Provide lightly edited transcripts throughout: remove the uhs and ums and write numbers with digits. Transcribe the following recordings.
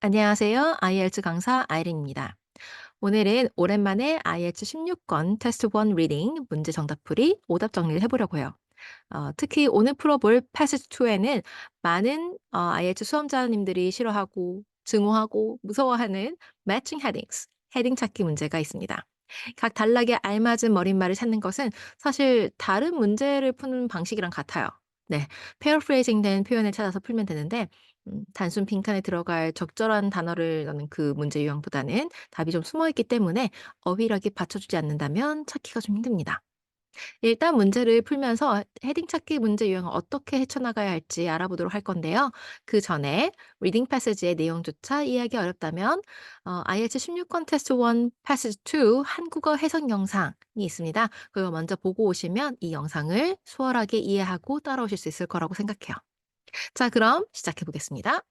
안녕하세요. IELTS 강사 아이린입니다. 오늘은 오랜만에 IELTS 16권 테스트 1 리딩 문제 정답풀이 오답 정리를 해보려고요. 특히 오늘 풀어볼 패시지 2에는 많은 IELTS 수험자님들이 싫어하고 증오하고 무서워하는 matching headings, 헤딩 찾기 문제가 있습니다. 각 단락에 알맞은 머릿말을 찾는 것은 사실 다른 문제를 푸는 방식이랑 같아요. 네, paraphrasing 된 표현을 찾아서 풀면 되는데 단순 빈칸에 들어갈 적절한 단어를 넣는 그 문제 유형보다는 답이 좀 숨어 있기 때문에 어휘력이 받쳐주지 않는다면 찾기가 좀 힘듭니다. 일단 문제를 풀면서 헤딩 찾기 문제 유형을 어떻게 헤쳐나가야 할지 알아보도록 할 건데요. 그 전에 리딩 패시지의 내용조차 이해하기 어렵다면 IELTS 16권 테스트 1 패시지 2 한국어 해석 영상이 있습니다. 그거 먼저 보고 오시면 이 영상을 수월하게 이해하고 따라오실 수 있을 거라고 생각해요. 자, 그럼 시작해 보겠습니다.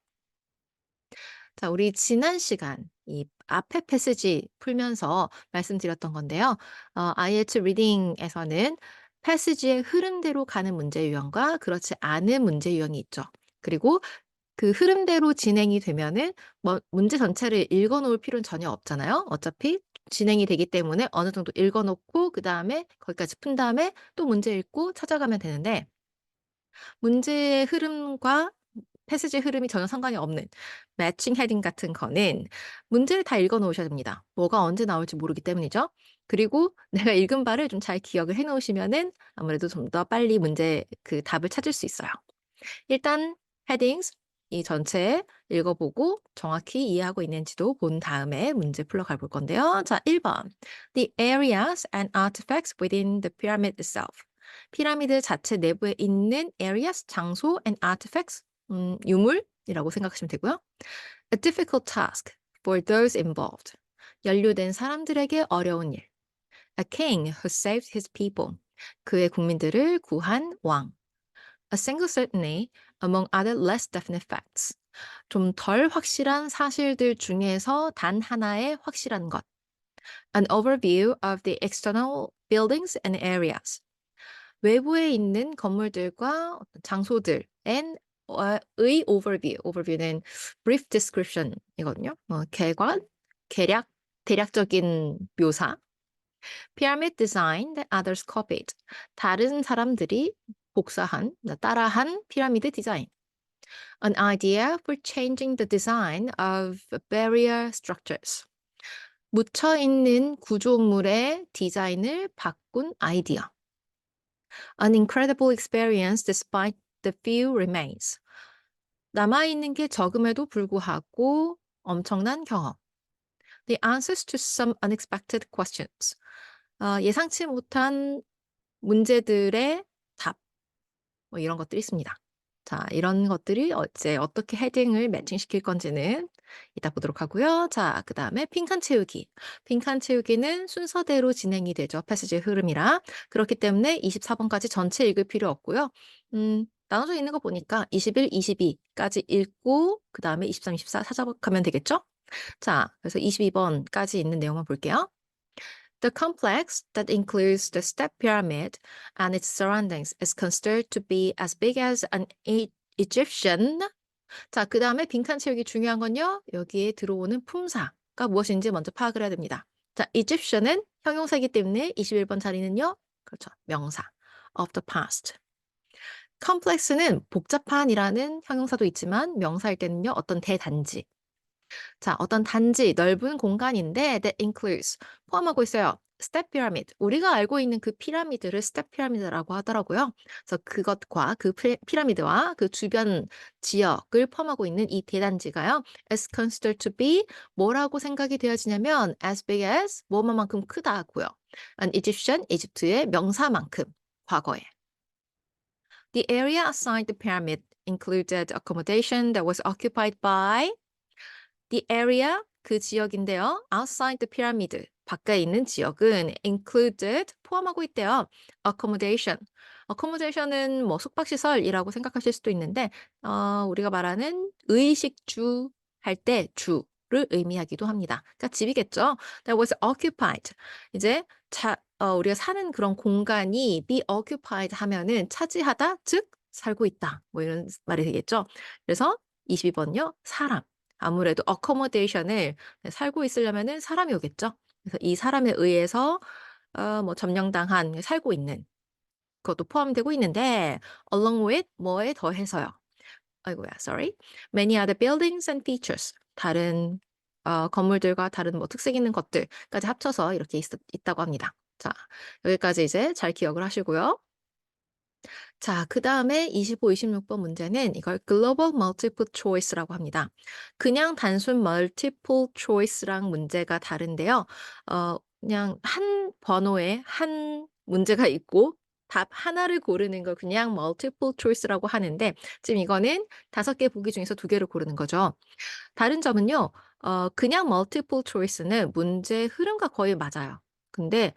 자, 우리 지난 시간 이 앞에 패시지 풀면서 말씀드렸던 건데요. IELTS 리딩에서는 패시지의 흐름대로 가는 문제 유형과 그렇지 않은 문제 유형이 있죠. 그리고 그 흐름대로 진행이 되면은 뭐 문제 전체를 읽어 놓을 필요는 전혀 없잖아요. 어차피 진행이 되기 때문에 어느 정도 읽어 놓고 그다음에 거기까지 푼 다음에 또 문제 읽고 찾아가면 되는데 문제의 흐름과 패시지 흐름이 전혀 상관이 없는 매칭 헤딩 같은 거는 문제를 다 읽어 놓으셔야 됩니다. 뭐가 언제 나올지 모르기 때문이죠. 그리고 내가 읽은 바를 좀 잘 기억을 해 놓으시면은 아무래도 좀 더 빨리 문제 그 답을 찾을 수 있어요. 일단 headings 이 전체 읽어 보고 정확히 이해하고 있는지도 본 다음에 문제 풀러 가볼 건데요. 자, 1 번. The areas and artifacts within the pyramid itself. 피라미드 자체 내부에 있는 areas, 장소 and artifacts, 유물이라고 생각하시면 되고요. A difficult task for those involved. 연루된 사람들에게 어려운 일. A king who saved his people. 그의 국민들을 구한 왕. A single certainty among other less definite facts. 좀 덜 확실한 사실들 중에서 단 하나의 확실한 것. An overview of the external buildings and areas. 외부에 있는 건물들과 어떤 장소들 and 의 overview. overview는 brief description이거든요. 개관, 개략, 대략적인 묘사. Pyramid design that others copied. 다른 사람들이 복사한, 따라한 피라미드 디자인. An idea for changing the design of barrier structures. 묻혀 있는 구조물의 디자인을 바꾼 아이디어. An incredible experience despite the few remains. 남아있는 게 적음에도 불구하고 엄청난 경험. The answers to some unexpected questions. 예상치 못한 문제들의 답. 뭐 이런 것들이 있습니다. 자, 이런 것들이 이제 어떻게 헤딩을 매칭시킬 건지는 이따 보도록 하고요. 자, 그다음에 빈칸 채우기. 빈칸 채우기는 순서대로 진행이 되죠. 패시지의 흐름이라. 그렇기 때문에 24번까지 전체 읽을 필요 없고요. 나눠져 있는 거 보니까 21, 22까지 읽고 그다음에 23, 24 찾아가면 되겠죠? 자, 그래서 22번까지 있는 내용만 볼게요. The complex that includes the step pyramid and its surroundings is considered to be as big as an Egyptian. 자, 그 다음에 빈칸 채우기 중요한 건요. 여기에 들어오는 품사가 무엇인지 먼저 파악을 해야 됩니다. 자, Egyptian은 형용사이기 때문에 21번 자리는요. 그렇죠. 명사. of the past. complex는 복잡한이라는 형용사도 있지만 명사일 때는요. 어떤 대단지. 자, 어떤 단지, 넓은 공간인데 that includes 포함하고 있어요. 스텝 피라미드. 우리가 알고 있는 그 피라미드를 스텝 피라미드라고 하더라고요. 그래서 그것과 그 피라미드와 그 주변 지역을 포함하고 있는 이 대단지가요. is considered to be 뭐라고 생각이 되어지냐면 as big as 뭐만큼 크다고요. an Egyptian, 이집트의 명사만큼 과거에. The area assigned the pyramid included accommodation that was occupied by The area 그 지역인데요. Outside the pyramid 밖에 있는 지역은 included 포함하고 있대요. Accommodation. accommodation은 뭐 숙박시설이라고 생각하실 수도 있는데 우리가 말하는 의식주 할 때 주를 의미하기도 합니다. 그러니까 집이겠죠. That was occupied. 이제 우리가 사는 그런 공간이 be occupied 하면은 차지하다 즉 살고 있다. 뭐 이런 말이 되겠죠. 그래서 22번요. 사람. 아무래도 accommodation을 네 살고 있으려면은 사람이 오겠죠. 그래서 이 사람에 의해서 뭐 점령당한 살고 있는 그것도 포함되고 있는데 along with 뭐에 더해서요. 아이고야 sorry. Many other buildings and features. 다른 건물들과 다른 뭐 특색 있는 것들까지 합쳐서 이렇게 있다고 합니다. 자, 여기까지 이제 잘 기억을 하시고요. 자, 그다음에 25, 26번 문제는 이걸 글로벌 멀티플 초이스라고 합니다. 그냥 단순 멀티플 초이스랑 문제가 다른데요. 그냥 한 번호에 한 문제가 있고 답 하나를 고르는 걸 그냥 멀티플 초이스라고 하는데 지금 이거는 5개 보기 중에서 2개를 고르는 거죠. 다른 점은요. 그냥 멀티플 초이스는 문제의 흐름과 거의 맞아요. 근데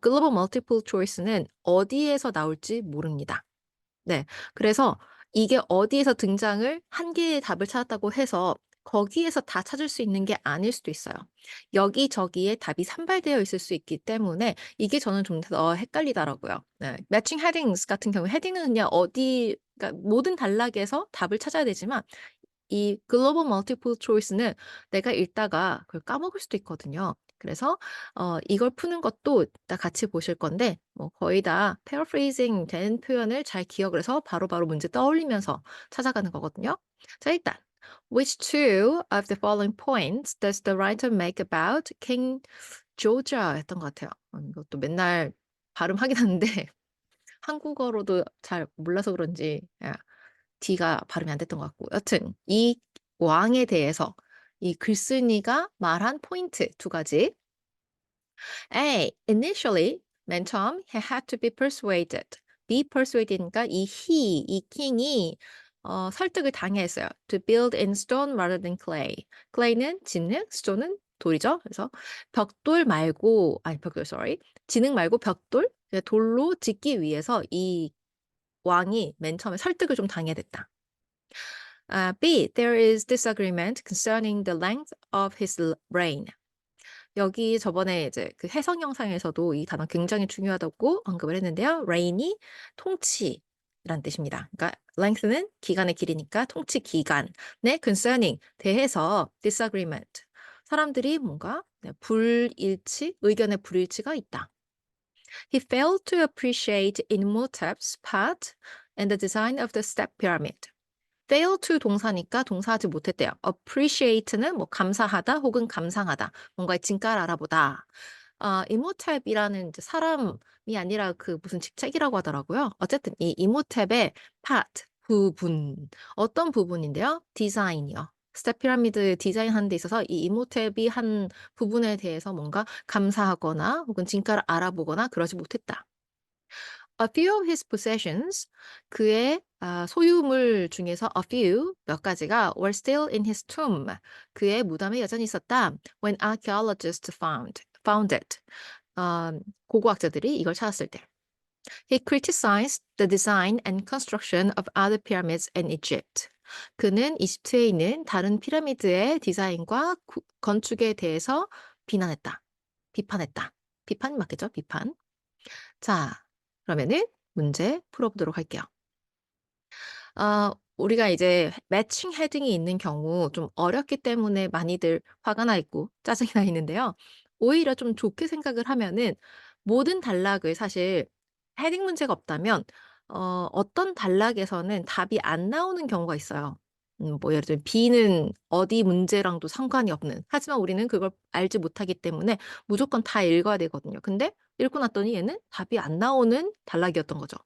글로벌 멀티플 초이스는 어디에서 나올지 모릅니다. 네. 그래서 이게 어디에서 등장을 한 개의 답을 찾았다고 해서 거기에서 다 찾을 수 있는 게 아닐 수도 있어요. 여기저기에 답이 산발되어 있을 수 있기 때문에 이게 저는 좀 더 헷갈리더라고요. 네. 매칭 헤딩스 같은 경우 헤딩은 그냥 어디 그러니까 모든 단락에서 답을 찾아야 되지만 이 글로벌 멀티플 초이스는 내가 읽다가 그걸 까먹을 수도 있거든요. 그래서 이걸 푸는 것도 이따 같이 보실 건데 뭐 거의 다 paraphrasing 된 표현을 잘 기억을 해서 바로바로 문제 떠올리면서 찾아가는 거거든요. 자 일단 Which two of the following points does the writer make about King George였던 것 같아요. 이것도 맨날 발음하긴 하는데 한국어로도 잘 몰라서 그런지 D가 발음이 안 됐던 것 같고 여튼 이 왕에 대해서 이 글쓴이가 말한 포인트 2가지. A. Initially, 맨 처음 he had to be persuaded. be persuaded니까 이 he, 이 king이 설득을 당해야 했어요. To build in stone rather than clay. clay는 진흙, stone은 돌이죠. 그래서 벽돌 말고 아니 벽돌 sorry. 진흙 말고 벽돌, 돌로 짓기 위해서 이 왕이 맨 처음에 설득을 좀 당해야 됐다. B. There is disagreement concerning the length of his reign. 여기 저번에 이제 그 해석 영상에서도 이 단어 굉장히 중요하다고 언급을 했는데요. reign이 통치란 뜻입니다. 그러니까 length는 기간의 길이니까 통치 기간에 concerning 대해서 disagreement 사람들이 뭔가 불일치, 의견의 불일치가 있다. He failed to appreciate Imhotep's part and the design of the step pyramid. fail to 동사니까 동사하지 못했대요. appreciate는 뭐 감사하다 혹은 감상하다. 뭔가의 진가를 알아보다. 이모탭이라는 이제 사람이 아니라 그 무슨 직책이라고 하더라고요. 어쨌든 이 이모탭의 part 부분 어떤 부분인데요? 디자인이요. 스텝 피라미드 디자인하는 데 있어서 이 이모탭이 한 부분에 대해서 뭔가 감사하거나 혹은 진가를 알아보거나 그러지 못했다. A few of his possessions 그의 소유물 중에서 a few 몇 가지가 were still in his tomb 그의 무덤에 여전히 있었다. When archaeologists found it 고고학자들이 이걸 찾았을 때. He criticized the design and construction of other pyramids in Egypt. 그는 이집트에 있는 다른 피라미드의 디자인과 건축에 대해서 비난했다. 비판했다. 비판이 맞겠죠? 비판. 자, 그러면은 문제 풀어보도록 할게요. 우리가 이제 매칭 헤딩이 있는 경우 좀 어렵기 때문에 많이들 화가 나 있고 짜증이 나 있는데요. 오히려 좀 좋게 생각을 하면은 모든 단락을 사실 헤딩 문제가 없다면 어떤 단락에서는 답이 안 나오는 경우가 있어요. 뭐 예를 들면 B는 어디 문제랑도 상관이 없는. 하지만 우리는 그걸 알지 못하기 때문에 무조건 다 읽어야 되거든요. 근데 읽고 났더니 얘는 답이 안 나오는 단락이었던 거죠.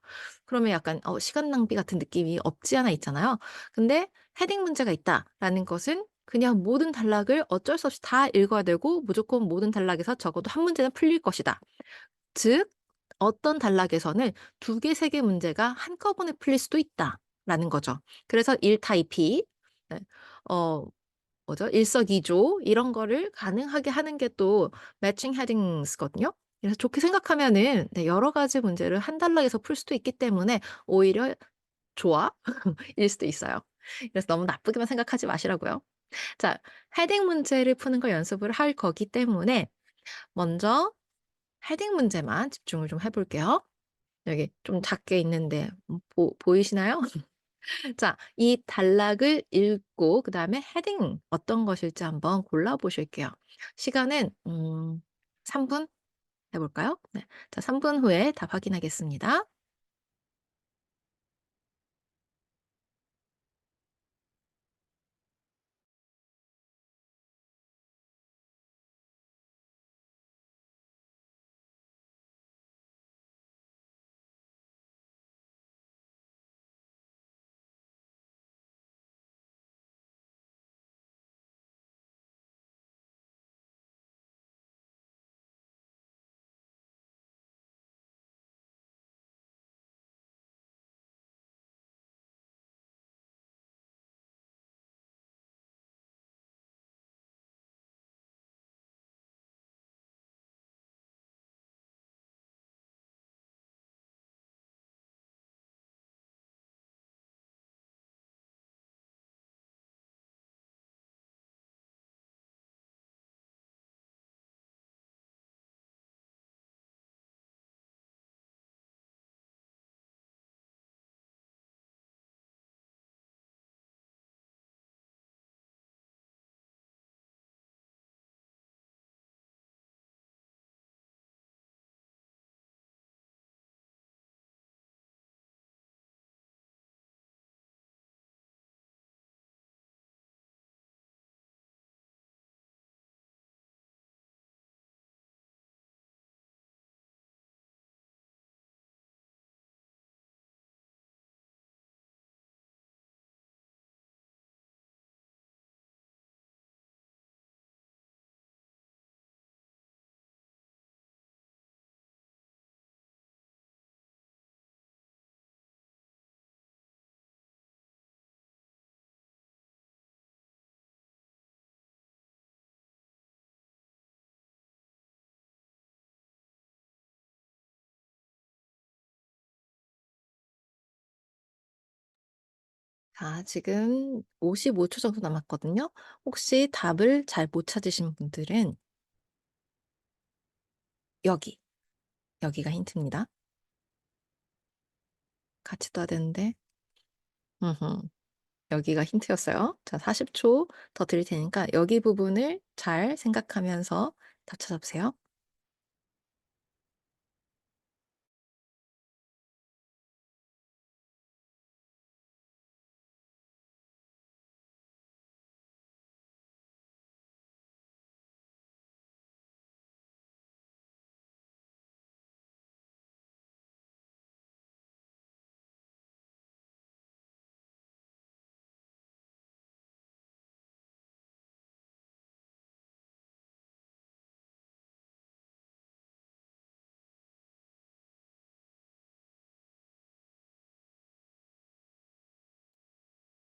그러면 약간 시간 낭비 같은 느낌이 없지 않아 있잖아요. 근데 헤딩 문제가 있다라는 것은 그냥 모든 단락을 어쩔 수 없이 다 읽어야 되고 무조건 모든 단락에서 적어도 한 문제는 풀릴 것이다. 즉 어떤 단락에서는 2개, 3개 문제가 한꺼번에 풀릴 수도 있다라는 거죠. 그래서 일타이피 네. 뭐죠? 일석이조 이런 거를 가능하게 하는 게 또 매칭 헤딩스거든요. 그래서 좋게 생각하면은 네 여러 가지 문제를 한 단락에서 풀 수도 있기 때문에 오히려 좋아 일 수도 있어요. 그래서 너무 나쁘게만 생각하지 마시라고요. 자, 헤딩 문제를 푸는 걸 연습을 할 거기 때문에 먼저 헤딩 문제만 집중을 좀 해 볼게요. 여기 좀 작게 있는데 보이시나요? 자, 이 단락을 읽고 그다음에 헤딩 어떤 것일지 한번 골라 보실게요. 시간은 3분 해 볼까요? 네. 자, 3분 후에 답 확인하겠습니다. 자, 지금 55초 정도 남았거든요. 혹시 답을 잘 못 찾으신 분들은 여기, 여기가 힌트입니다. 같이 떠야 되는데 여기가 힌트였어요. 자, 40초 더 드릴 테니까 여기 부분을 잘 생각하면서 답 찾아보세요.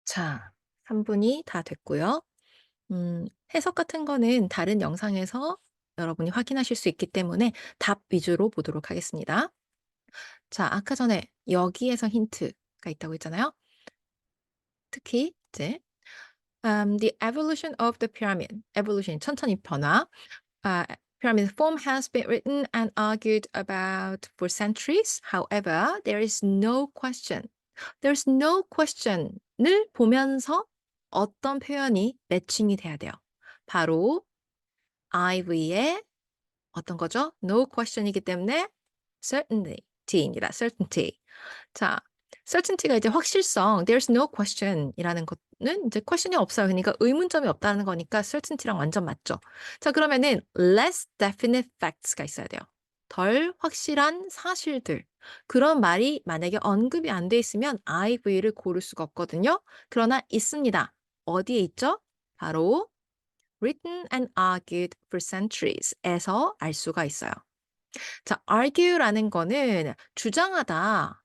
자, 3 분이 다 됐고요. 해석 같은 거는 다른 영상에서 여러분이 확인하실 수 있기 때문에 답 위주로 보도록 하겠습니다. 자, 아까 전에 여기에서 힌트가 있다고 했잖아요. 특히 이제 "The evolution of the pyramid." evolution 천천히 변화. Pyramid form has been written and argued about for centuries. However, there is no question. There's no question을 보면서 어떤 표현이 매칭이 돼야 돼요. 바로 IV의 어떤 거죠? No question이기 때문에 certainty입니다. certainty. 자, certainty가 이제 확실성, there's no question이라는 거는 이제 question이 없어요. 그러니까 의문점이 없다는 거니까 certainty랑 완전 맞죠. 자, 그러면은 less definite facts가 있어야 돼요. 덜 확실한 사실들. 그런 말이 만약에 언급이 안 돼 있으면 IV를 고를 수가 없거든요. 그러나 있습니다. 어디에 있죠? 바로 written and argued for centuries에서 알 수가 있어요. 자, argue라는 거는 주장하다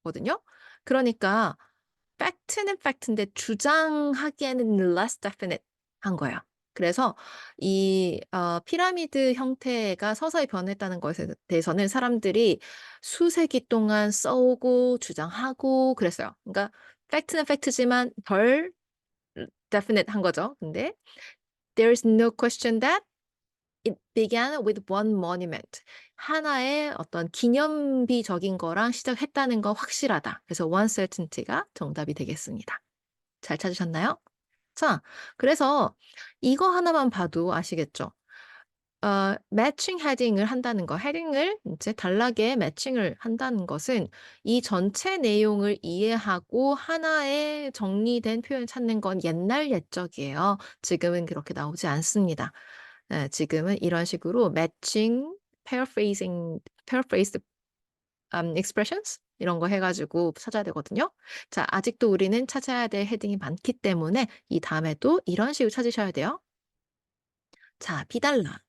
거든요. 그러니까 팩트는 팩트인데 주장하기에는 less definite 한 거예요. 그래서 이 피라미드 형태가 서서히 변했다는 것에 대해서는 사람들이 수세기 동안 써오고 주장하고 그랬어요. 그러니까 팩트는 팩트지만 덜 definite 한 거죠. 근데 "There is no question that It began with one monument. 하나의 어떤 기념비적인 거랑 시작했다는 거 확실하다. 그래서 one certainty가 정답이 되겠습니다. 잘 찾으셨나요? 자, 그래서 이거 하나만 봐도 아시겠죠? 매칭 헤딩을 한다는 거, 헤딩을 이제 단락에 매칭을 한다는 것은 이 전체 내용을 이해하고 하나의 정리된 표현 찾는 건 옛날 옛적이에요. 지금은 그렇게 나오지 않습니다. 지금은 이런 식으로 매칭, paraphrased expressions 이런 거 해가지고 찾아야 되거든요. 자, 아직도 우리는 찾아야 될 헤딩이 많기 때문에 이 다음에도 이런 식으로 찾으셔야 돼요. 자, 비달라.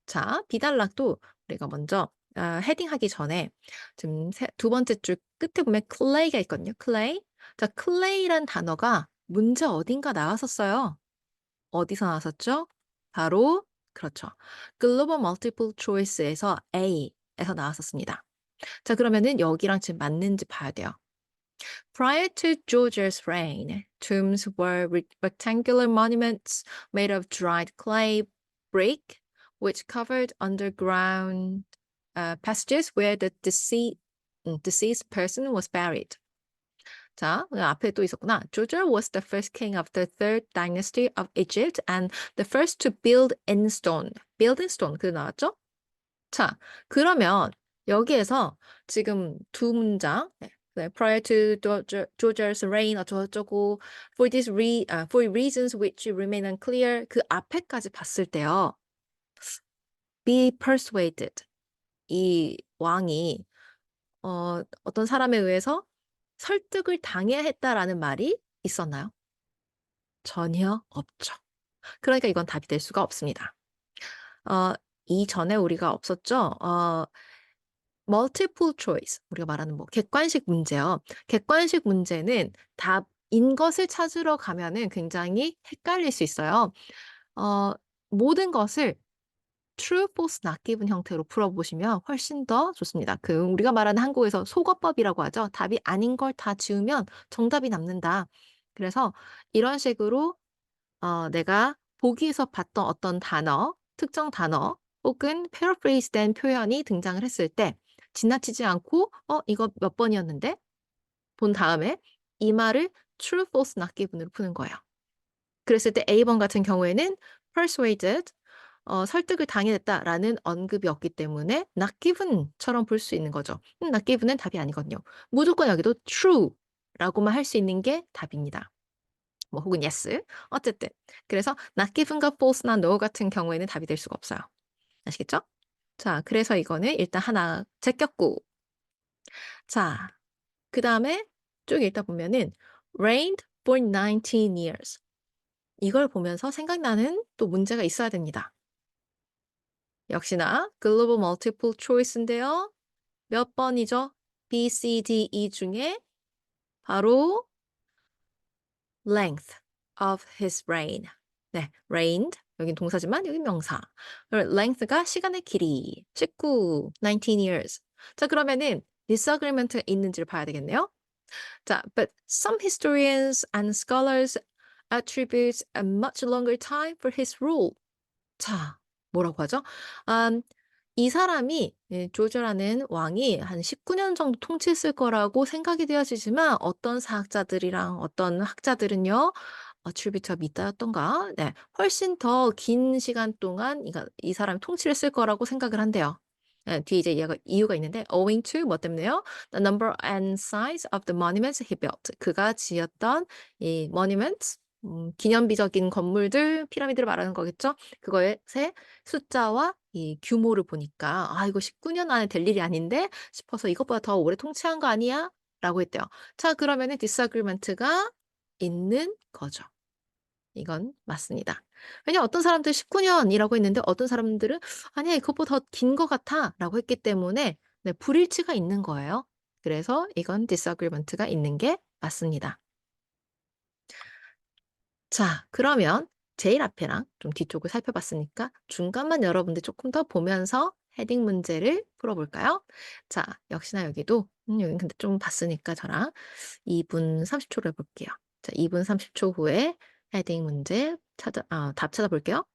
자, 비단락도 우리가 먼저 헤딩하기 전에 지금 두 번째 줄 끝에 보면 clay가 있거든요. clay. 자, clay란 단어가 문제 어딘가 나왔었어요. 어디서 나왔었죠? 바로 그렇죠. 글로벌 멀티플 초이스에서 A에서 나왔었습니다. 자, 그러면은 여기랑 지금 맞는지 봐야 돼요. Prior to Georgia's reign, tombs were rectangular monuments made of dried clay brick, which covered underground passages where the deceased person was buried. 자, 앞에 또 있었구나. Georgia was the first king of the third dynasty of Egypt and the first to build in stone. Build in stone. 그 나왔죠? 자, 그러면 여기에서 지금 두 문장, prior to Georgia's reign 어쩌고저쩌고, for reasons which remain unclear, 그 앞에까지 봤을 때요. be persuaded. 이 왕이 어떤 사람에 의해서 설득을 당해야 했다라는 말이 있었나요? 전혀 없죠. 그러니까 이건 답이 될 수가 없습니다. 이전에 우리가 없었죠? multiple choice. 우리가 말하는 뭐 객관식 문제요. 객관식 문제는 답인 것을 찾으러 가면은 굉장히 헷갈릴 수 있어요. 모든 것을 true, false, not given 형태로 풀어보시면 훨씬 더 좋습니다. 우리가 말하는 한국에서 속어법이라고 하죠. 답이 아닌 걸 다 지우면 정답이 남는다. 그래서 이런 식으로 내가 보기에서 봤던 어떤 단어, 특정 단어 혹은 패러프레이즈된 표현이 등장을 했을 때 지나치지 않고 이거 몇 번이었는데? 본 다음에 이 말을 true, false, not given으로 푸는 거예요. 그랬을 때 A번 같은 경우에는 persuaded, 설득을 당해냈다라는 언급이 없기 때문에 not given처럼 볼 수 있는 거죠. not given은 답이 아니거든요. 무조건 여기도 true라고만 할 수 있는 게 답입니다. 뭐 혹은 yes. 어쨌든 그래서 not given과 false나 no 같은 경우에는 답이 될 수가 없어요. 아시겠죠? 자, 그래서 이거는 일단 하나 제꼈고 자, 그 다음에 쭉 읽다 보면은 reigned for 19 years. 이걸 보면서 생각나는 또 문제가 있어야 됩니다. 역시나 글로벌 멀티플 초이스인데요. 몇 번이죠? B, C, D, E 중에 바로 length of his reign. 네, reigned. 여긴 동사지만 여긴 명사. length가 시간의 길이. 19 years. 자, 그러면은 disagreement 있는지를 봐야 되겠네요. 자, but some historians and scholars attribute a much longer time for his rule. 자, 뭐라고 하죠? 이 사람이 조조라는 왕이 한 19년 정도 통치했을 거라고 생각이 되어지지만 어떤 사학자들이랑 어떤 학자들은요. attribute가 밑다였던가? 네, 훨씬 더 긴 시간 동안 이 사람이 통치를 했을 거라고 생각을 한대요. 뒤에 이제 이유가 있는데 owing to 뭐 때문에요? The number and size of the monuments he built. 그가 지었던 이 monuments, 기념비적인 건물들, 피라미드를 말하는 거겠죠? 그거의 숫자와 이 규모를 보니까 이거 19년 안에 될 일이 아닌데 싶어서 이것보다 더 오래 통치한 거 아니야? 라고 했대요. 자, 그러면은 disagreement가 있는 거죠. 이건 맞습니다. 왜냐면 어떤 사람들은 19년이라고 했는데 어떤 사람들은 아니야, 그것보다 더 긴 것 같아 라고 했기 때문에 네, 불일치가 있는 거예요. 그래서 이건 disagreement가 있는 게 맞습니다. 자, 그러면 제일 앞에랑 좀 뒤쪽을 살펴봤으니까 중간만 여러분들 조금 더 보면서 헤딩 문제를 풀어볼까요? 자, 역시나 여기도 여긴 근데 좀 봤으니까 저랑 2분 30초를 해볼게요. 자, 2분 30초 후에 헤딩 문제 답 찾아볼게요.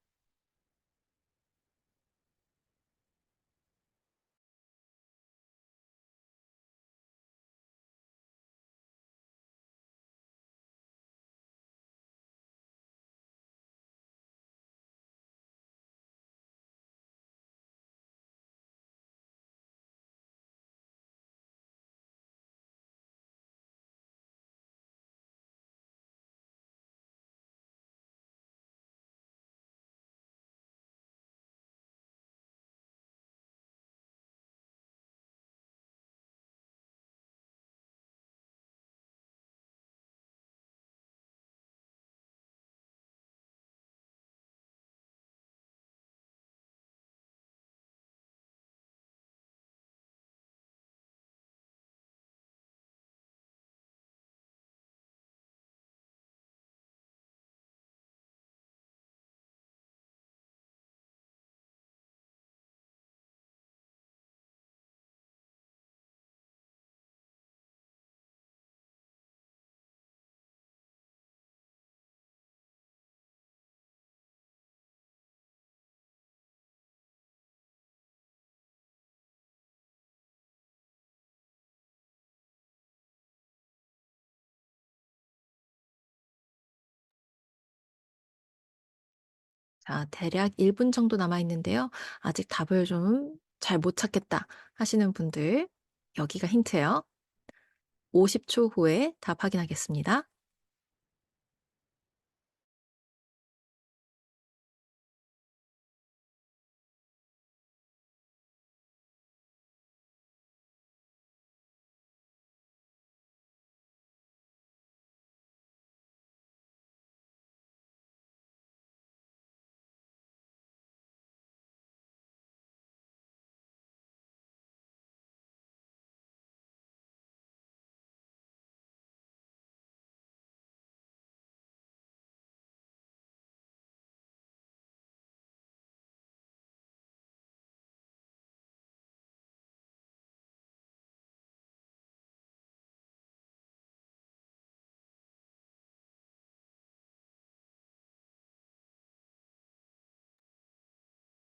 자, 대략 1분 정도 남아 있는데요. 아직 답을 좀 잘 못 찾겠다 하시는 분들 여기가 힌트예요. 50초 후에 답 확인하겠습니다.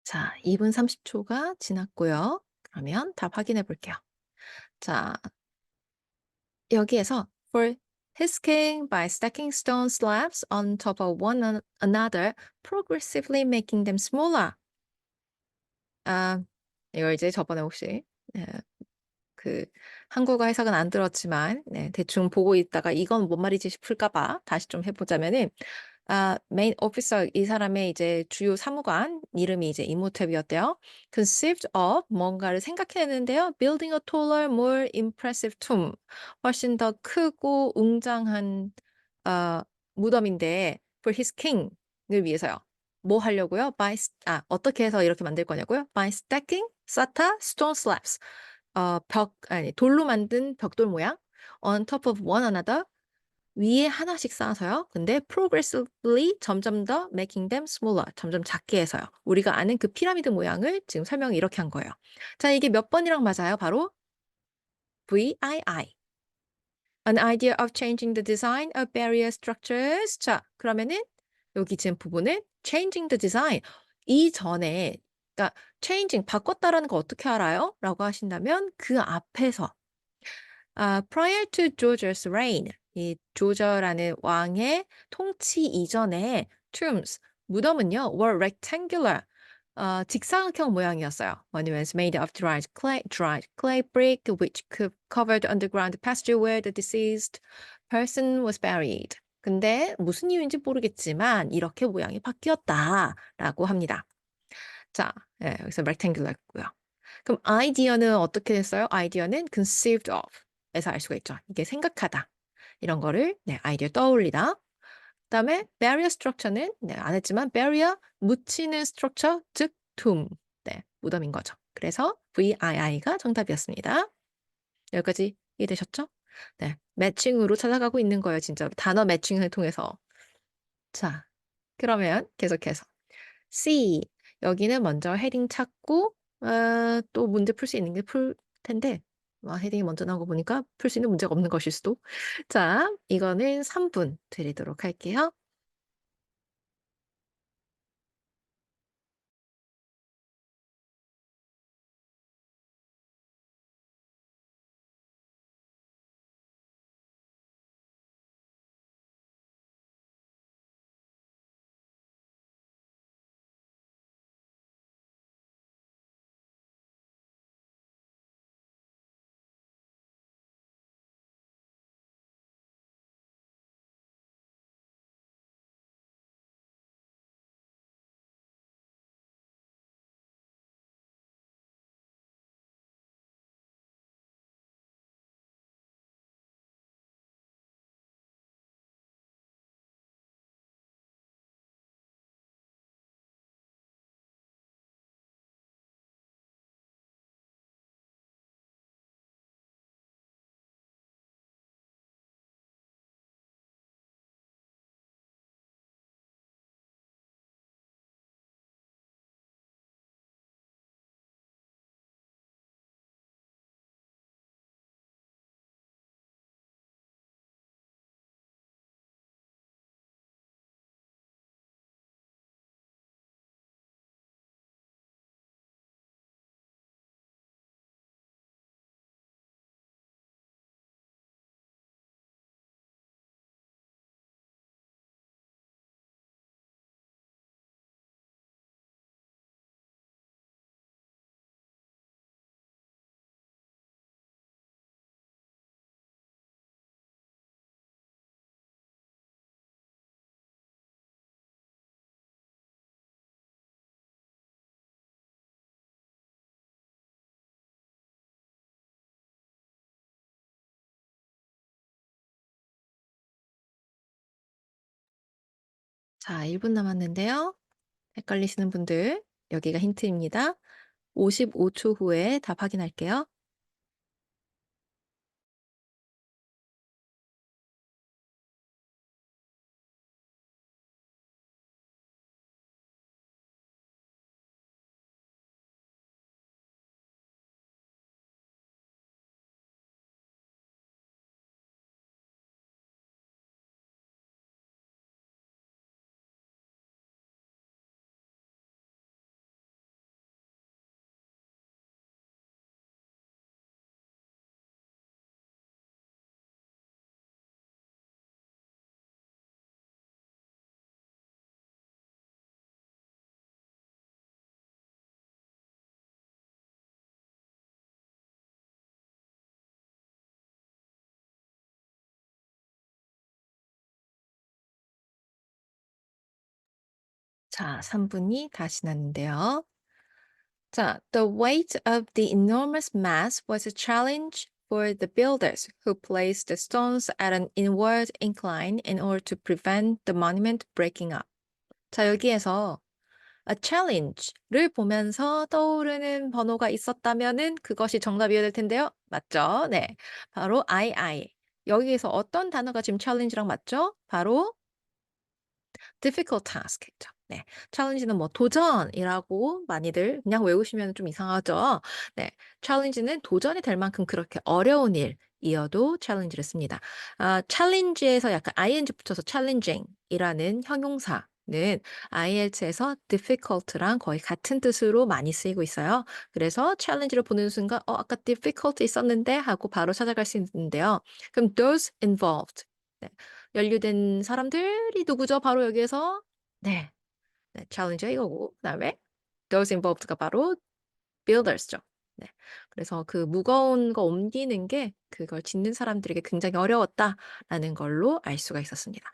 자, 2분 30 초가 지났고요. 그러면 답 확인해 볼게요. 자, 여기에서 for hisking by stacking stone slabs on top of another, progressively making them smaller. 아, 이거 이제 저번에 혹시 예, 그 한국어 해석은 안 들었지만 네, 대충 보고 있다가 이건 뭔 말이지 싶을까 봐 다시 좀 해보자면은 메인 오피서 이 사람의 이제 주요 사무관 이름이 이제 이모탭이었대요. conceived of 뭔가를 생각해냈는데요. building a taller, more impressive tomb. 훨씬 더 크고 웅장한 어, 무덤인데 for his king을 위해서요. 뭐 하려고요? 어떻게 해서 이렇게 만들 거냐고요? by stacking, 쌓다, stone slabs. 아니, 돌로 만든 벽돌 모양 on top of one another 위에 하나씩 쌓아서요. 근데 progressively 점점 더 making them smaller 점점 작게 해서요. 우리가 아는 그 피라미드 모양을 지금 설명을 이렇게 한 거예요. 자, 이게 몇 번이랑 맞아요? 바로 VII. An idea of changing the design of barrier structures. 자, 그러면은 여기 지금 부분은 changing the design. 이전에 그러니까 changing 바꿨다라는 거 어떻게 알아요? 라고 하신다면 그 앞에서 prior to George's reign, 이 조저라는 왕의 통치 이전에 tombs, 무덤은요, were rectangular, 직사각형 모양이었어요. Monuments made of dried clay brick, which covered underground pasture where the deceased person was buried. 근데 무슨 이유인지 모르겠지만 이렇게 모양이 바뀌었다라고 합니다. 자, 예, 여기서 rectangular고요. 그럼 아이디어는 어떻게 됐어요? 아이디어는 conceived of 에서 알 수가 있죠. 이게 생각하다. 이런 거를 네, 아이디어 떠올리다. 그다음에 barrier structure는 네, 안 했지만 barrier 묻히는 structure 즉 tomb. 네, 무덤인 거죠. 그래서 VII가 정답이었습니다. 여기까지 이해되셨죠? 네, 매칭으로 찾아가고 있는 거예요, 진짜. 단어 매칭을 통해서. 자, 그러면 계속해서 C. 여기는 먼저 헤딩 찾고 또 문제 풀 수 있는 게 풀 텐데 헤딩이 먼저 나온 거 보니까 풀 수 있는 문제가 없는 것일 수도. 자, 이거는 3분 드리도록 할게요. 자, 1분 남았는데요. 헷갈리시는 분들 여기가 힌트입니다. 55초 후에 답 확인할게요. 자, 3 분이 다 지났는데요. 자, the weight of the enormous mass was a challenge for the builders who placed the stones at an inward incline in order to prevent the monument breaking up. 자, 여기에서 a challenge를 보면서 떠오르는 번호가 있었다면은 그것이 정답이어야 될 텐데요. 맞죠? 네. 바로 II. 여기에서 어떤 단어가 지금 challenge랑 맞죠? 바로 difficult task죠. 네. challenge는 뭐 도전이라고 많이들 그냥 외우시면 좀 이상하죠. 네. challenge는 도전이 될 만큼 그렇게 어려운 일이어도 challenge를 씁니다. challenge에서 약간 ing 붙여서 challenging이라는 형용사는 IELTS에서 difficult랑 거의 같은 뜻으로 많이 쓰이고 있어요. 그래서 challenge를 보는 순간 아까 difficult 있었는데 하고 바로 찾아갈 수 있는데요. 그럼 those involved. 네. 연루된 사람들이 누구죠? 바로 여기에서 네. 네. challenge가 이거고 그다음에 those involved가 바로 builders죠. 네. 그래서 그 무거운 거 옮기는 게 그걸 짓는 사람들에게 굉장히 어려웠다라는 걸로 알 수가 있었습니다.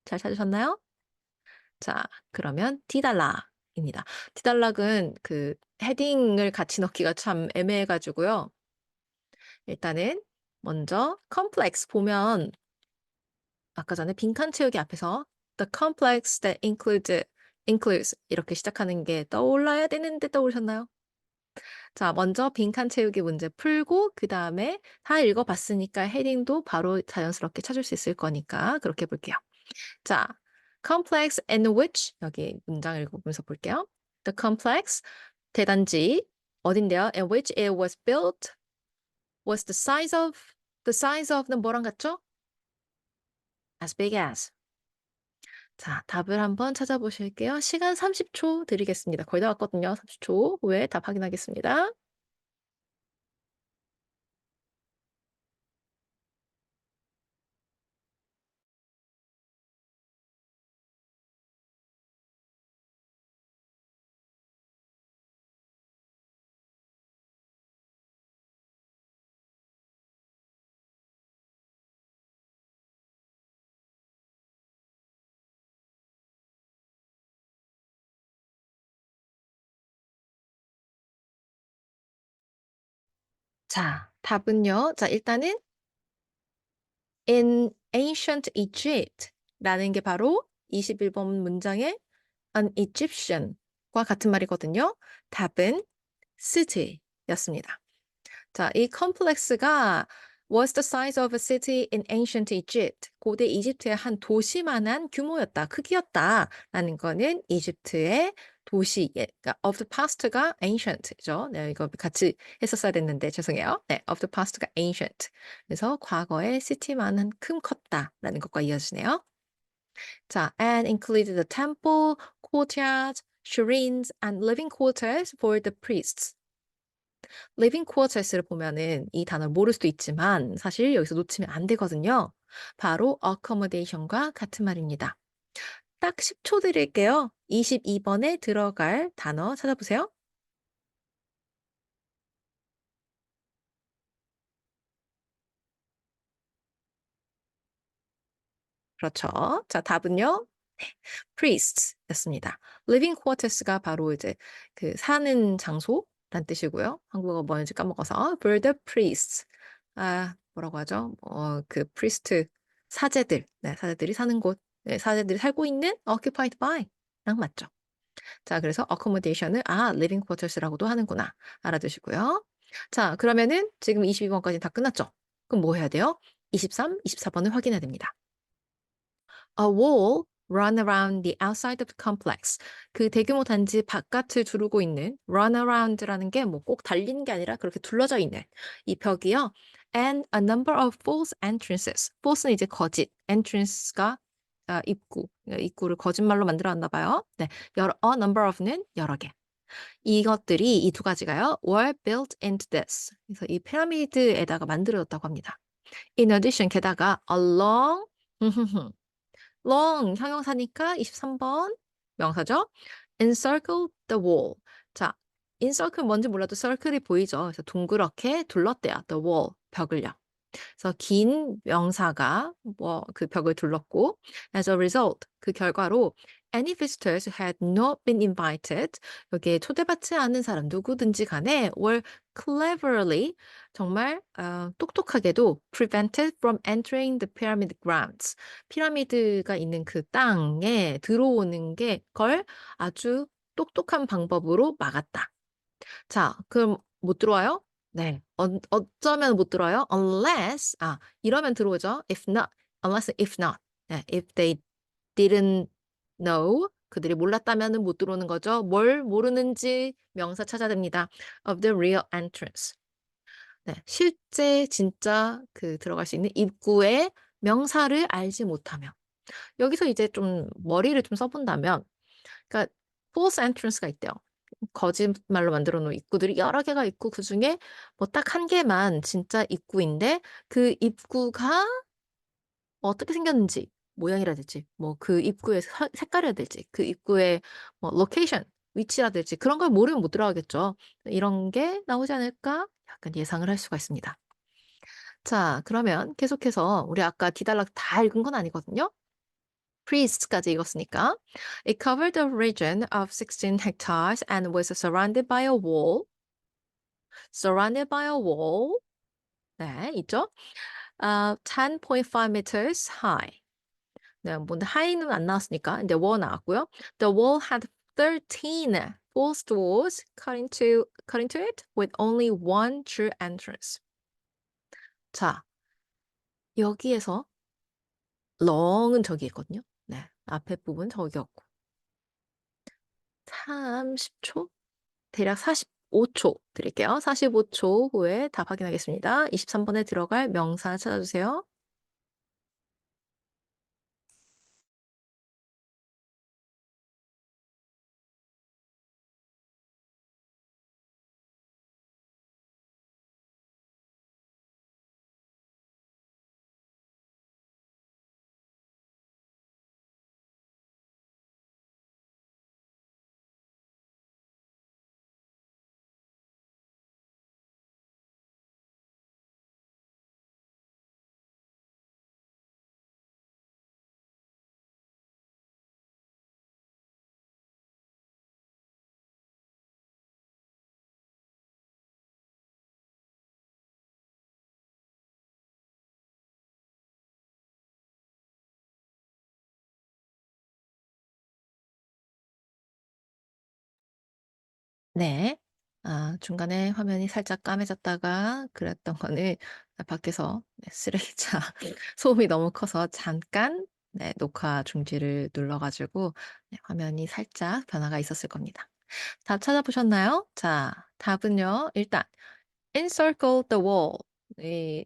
잘 찾으셨나요? 자, 그러면 디달락입니다. 디달락은 그 헤딩을 같이 넣기가 참 애매해 가지고요. 일단은 먼저 complex 보면 아까 전에 빈칸 채우기 앞에서 the complex that includes 이렇게 시작하는 게 떠올라야 되는데 떠오르셨나요? 자, 먼저 빈칸 채우기 문제 풀고 그다음에 다 읽어 봤으니까 헤딩도 바로 자연스럽게 찾을 수 있을 거니까 그렇게 볼게요. 자, complex in which 여기 문장을 읽어보면서 볼게요. The complex 대단지 어딘데요? In which it was built was the size of 는 뭐랑 같죠? As big as. 자, 답을 한번 찾아보실게요. 시간 30초 드리겠습니다. 거의 다 왔거든요. 30초 후에 답 확인하겠습니다. 자, 답은요. 자, 일단은 in ancient Egypt라는 게 바로 21번 문장의 an Egyptian과 같은 말이거든요. 답은 city였습니다. 자, 이 complex가 was the size of a city in ancient Egypt. 고대 이집트의 한 도시만한 규모였다, 크기였다라는 거는 이집트의 도시, 그러니까 of the past가 ancient죠. 네, 이거 같이 했었어야 됐는데 죄송해요. 네, of the past가 ancient. 그래서 과거의 city만큼 컸다라는 것과 이어지네요. 자, and included the temple, courtyards, shrines, and living quarters for the priests. living quarters를 보면은 이 단어를 모를 수도 있지만 사실 여기서 놓치면 안 되거든요. 바로 accommodation과 같은 말입니다. 딱 10초 드릴게요. 22번에 들어갈 단어 찾아보세요. 그렇죠. 자, 답은요. priests였습니다. living quarters가 바로 이제 그 사는 장소란 뜻이고요. 한국어가 뭐였는지 까먹어서 for the priests. 뭐라고 하죠? 그 priest 사제들, 네, 사제들이 사는 곳. 네, 사람들이 살고 있는 occupied by랑 맞죠. 자, 그래서 accommodation을 living quarters라고도 하는구나. 알아두시고요. 자, 그러면은 지금 22번까지 다 끝났죠? 그럼 뭐 해야 돼요? 23, 24번을 확인해야 됩니다. A wall run around the outside of the complex. 그 대규모 단지 바깥을 두르고 있는 run around라는 게 뭐 꼭 달리는 게 아니라 그렇게 둘러져 있는 이 벽이요. And a number of false entrances. false는 이제 거짓, entrance가 입구, 입구를 거짓말로 만들어 놨나 봐요. 네, a number of는 여러 개. 이것들이 이 두 가지가요. were built into this. 그래서 이 피라미드에다가 만들어졌다고 합니다. In addition, 게다가 along long 형용사니까 23번 명사죠. encircle the wall. 자, encircle 뭔지 몰라도 circle이 보이죠. 그래서 둥그렇게 둘렀대요. the wall, 벽을요. 그래서 긴 명사가 뭐 그 벽을 둘렀고 as a result 그 결과로 any visitors who had not been invited 여기에 초대받지 않은 사람 누구든지 간에 were cleverly 정말 똑똑하게도 prevented from entering the pyramid grounds 피라미드가 있는 그 땅에 들어오는 게 걸 아주 똑똑한 방법으로 막았다. 자, 그럼 못 들어와요? 네. 어쩌면 못 들어요? Unless, 이러면 들어오죠. If not, unless if not. 네, if they didn't know, 그들이 몰랐다면 못 들어오는 거죠. 뭘 모르는지 명사 찾아야 됩니다. Of the real entrance. 네, 실제 진짜 그 들어갈 수 있는 입구의 명사를 알지 못하면. 여기서 이제 좀 머리를 좀 써본다면, 그러니까 false entrance가 있대요. 거짓말로 만들어 놓은 입구들이 여러 개가 있고 그중에 뭐 딱 한 개만 진짜 입구인데 그 입구가 어떻게 생겼는지 모양이라든지 뭐 그 입구의 색깔이라든지 그 입구의 뭐 로케이션 위치라든지 그런 걸 모르면 못 들어가겠죠. 이런 게 나오지 않을까 약간 예상을 할 수가 있습니다. 자, 그러면 계속해서 우리 아까 디달락 다 읽은 건 아니거든요. priest까지 읽었으니까. It covered a region of 16 hectares and was surrounded by a wall. Surrounded by a wall. 네, 있죠? 10.5 meters high. 네, 뭔데 high는 안 나왔으니까 이제 wall 나왔고요. The wall had 13 false doors cut into it with only one true entrance. 자, 여기에서 long은 저기 있거든요. 네, 앞에 부분 저기였고. 30초? 대략 45초 드릴게요. 45초 후에 답 확인하겠습니다. 23번에 들어갈 명사 찾아주세요. 네. 중간에 화면이 살짝 까매졌다가 그랬던 거는 밖에서 쓰레기차 소음이 너무 커서 잠깐 녹화 중지를 눌러가지고 화면이 살짝 변화가 있었을 겁니다. 답 찾아보셨나요? 자, 답은요. 일단 encircle the wall. 이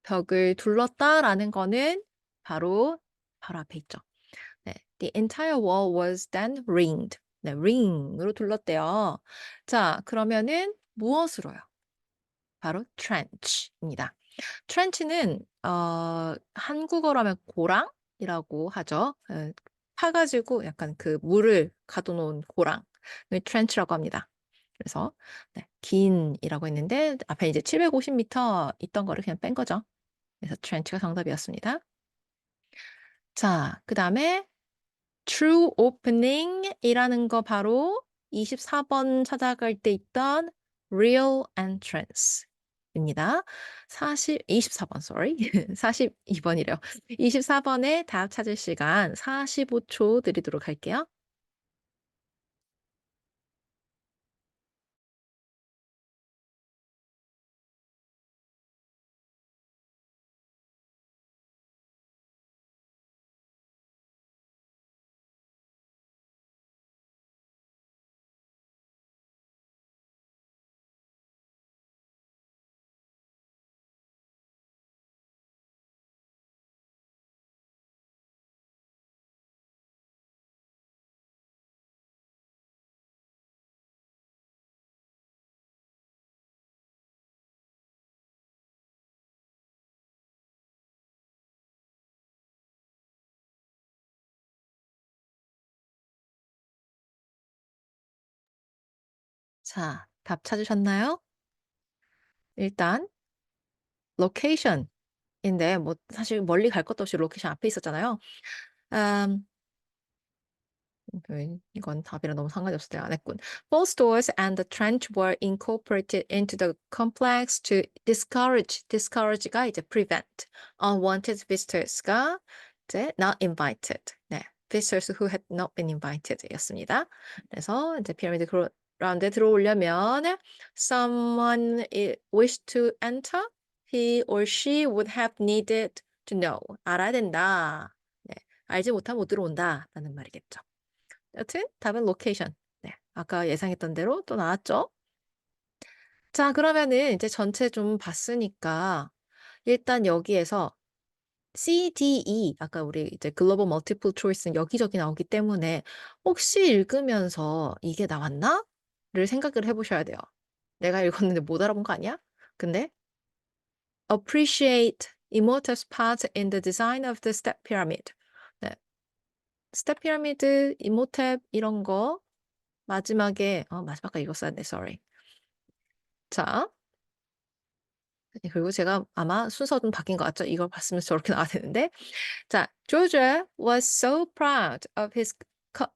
벽을 둘렀다라는 거는 바로 앞에 있죠. 네. The entire wall was then ringed. 네, ring으로 둘렀대요. 자, 그러면은 무엇으로요? 바로 trench입니다. trench는 한국어로 하면 고랑이라고 하죠. 파가지고 약간 그 물을 가둬놓은 고랑을 trench라고 합니다. 그래서 긴이라고 했는데 앞에 이제 750m 있던 거를 그냥 뺀 거죠. 그래서 trench가 정답이었습니다. 자, 그 다음에 true opening이라는 거 바로 24번 찾아갈 때 있던 real entrance 입니다. 24번 sorry. 42 번이래요. 24 번에 답 찾을 시간 45초 드리도록 할게요. 자, 답 찾으셨나요? 일단 location인데 뭐 사실 멀리 갈 것도 없이 로케이션 앞에 있었잖아요. 음 이건 답이랑 너무 상관이 없을 때 안 했군. Both stores and the trench were incorporated into the complex to discourage가 이제 prevent, unwanted visitors가 이제 not invited. 네, visitors who had not been invited였습니다. 그래서 이제 피라미드 라운드에 들어오려면 someone wished to enter, he or she would have needed to know. 알아야 된다. 네, 알지 못하면 못 들어온다라는 말이겠죠. 여튼 답은 로케이션. 네. 아까 예상했던 대로 또 나왔죠? 자, 그러면은 이제 전체 좀 봤으니까 일단 여기에서 C, D, E 아까 우리 이제 글로벌 멀티플 초이스는 여기저기 나오기 때문에 혹시 읽으면서 '이게 나왔나?'를 생각을 해 보셔야 돼요. '내가 읽었는데 못 알아본 거 아니야?' 근데 appreciate Imhotep's part in the design of the step pyramid. 네. 스텝 피라미드, 이모탭 이런 거 마지막에 마지막까지 읽었어야 돼. sorry. 자, 그리고 제가 아마 순서 좀 바뀐 것 같죠? 이걸 봤으면 저렇게 나와야 되는데. 자, Georgia was so proud of his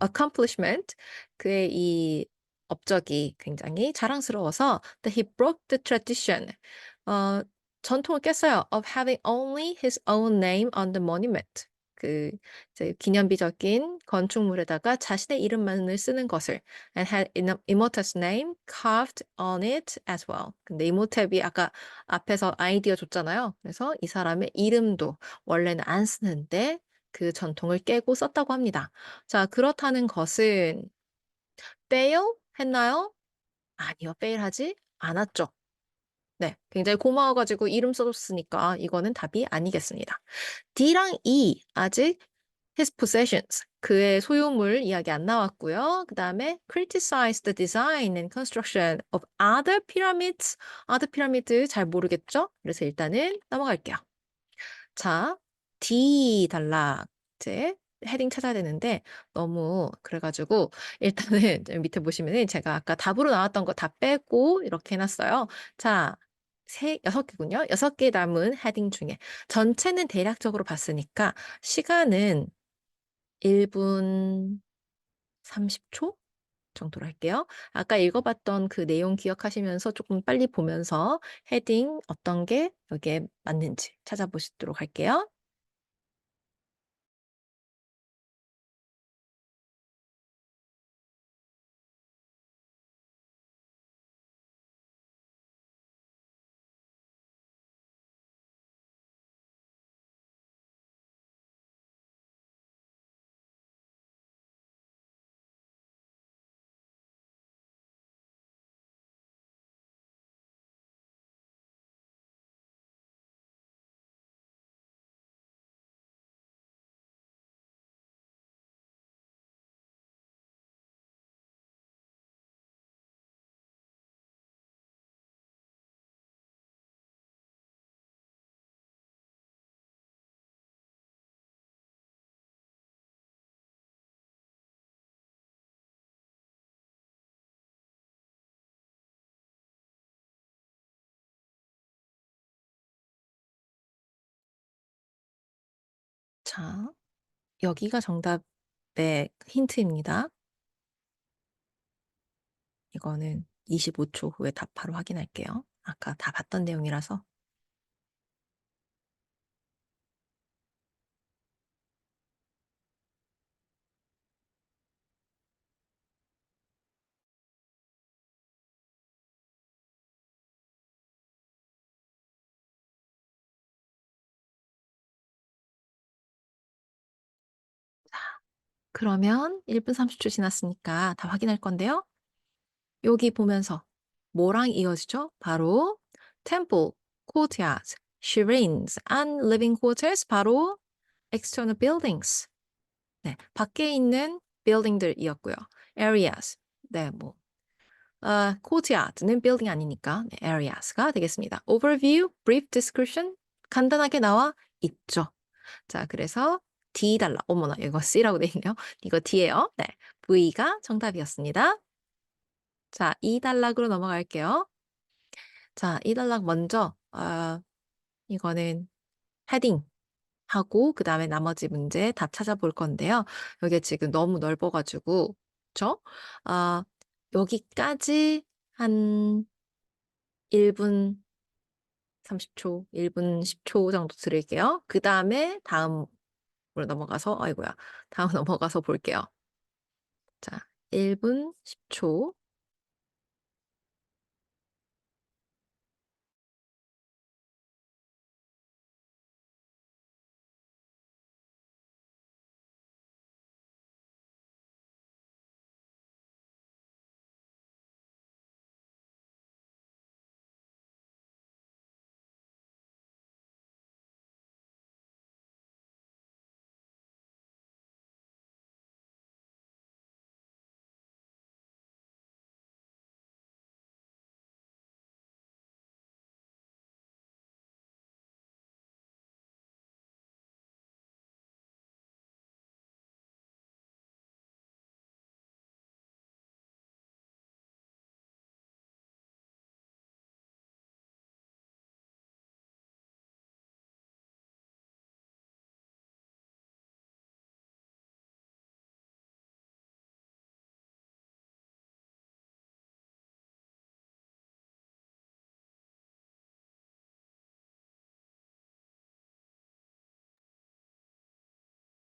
accomplishment. 그의 이 업적이 굉장히 자랑스러워서 that he broke the tradition. 어, 전통을 깼어요. Of having only his own name on the monument. 그 이제 기념비적인 건축물에다가 자신의 이름만을 쓰는 것을 and had Imhotep's name carved on it as well. 근데 이모탭이 아까 앞에서 아이디어 줬잖아요. 그래서 이 사람의 이름도 원래는 안 쓰는데 그 전통을 깨고 썼다고 합니다. 자, 그렇다는 것은 fail 했나요? 아니요. fail 하지 않았죠. 네. 굉장히 고마워 가지고 이름 써 줬으니까 이거는 답이 아니겠습니다. D랑 E 아직 his possessions 그의 소유물 이야기 안 나왔고요. 그다음에 criticize the design and construction of other pyramids. other pyramid 잘 모르겠죠? 그래서 일단은 넘어갈게요. 자, D 단락 이제 헤딩 찾아야 되는데 너무 그래 가지고 일단은 밑에 보시면은 제가 아까 답으로 나왔던 거 다 빼고 이렇게 해 놨어요. 자, 6 개군요. 6개 남은 헤딩 중에 전체는 대략적으로 봤으니까 시간은 1분 30초 정도로 할게요. 아까 읽어 봤던 그 내용 기억하시면서 조금 빨리 보면서 헤딩 어떤 게 여기에 맞는지 찾아보시도록 할게요. 자, 여기가 정답의 힌트입니다. 이거는 25초 후에 답 바로 확인할게요. 아까 다 봤던 내용이라서. 그러면 1분 30초 지났으니까 다 확인할 건데요. 여기 보면서 뭐랑 이어지죠? 바로 temple, courtyards, shrines, and living quarters, 바로 external buildings. 네, 밖에 있는 building들이었고요. areas, 네, 뭐 courtyard는 building 아니니까 네, areas가 되겠습니다. overview, brief description, 간단하게 나와 있죠. 자, 그래서 D 달라. 어머나, 이거 C라고 돼 있네요. 이거 D예요. 네, V가 정답이었습니다. 자, 2단락으로 넘어갈게요. 자, 2단락 먼저 이거는 헤딩 하고 그다음에 나머지 문제 다 찾아볼 건데요. 여기 지금 너무 넓어가지고 그쵸? 아, 여기까지 한 1분 30초, 1분 10초 정도 드릴게요. 그 다음에 다음으로 넘어가서, 아이고야, 다음 넘어가서 볼게요. 자, 1분 10초.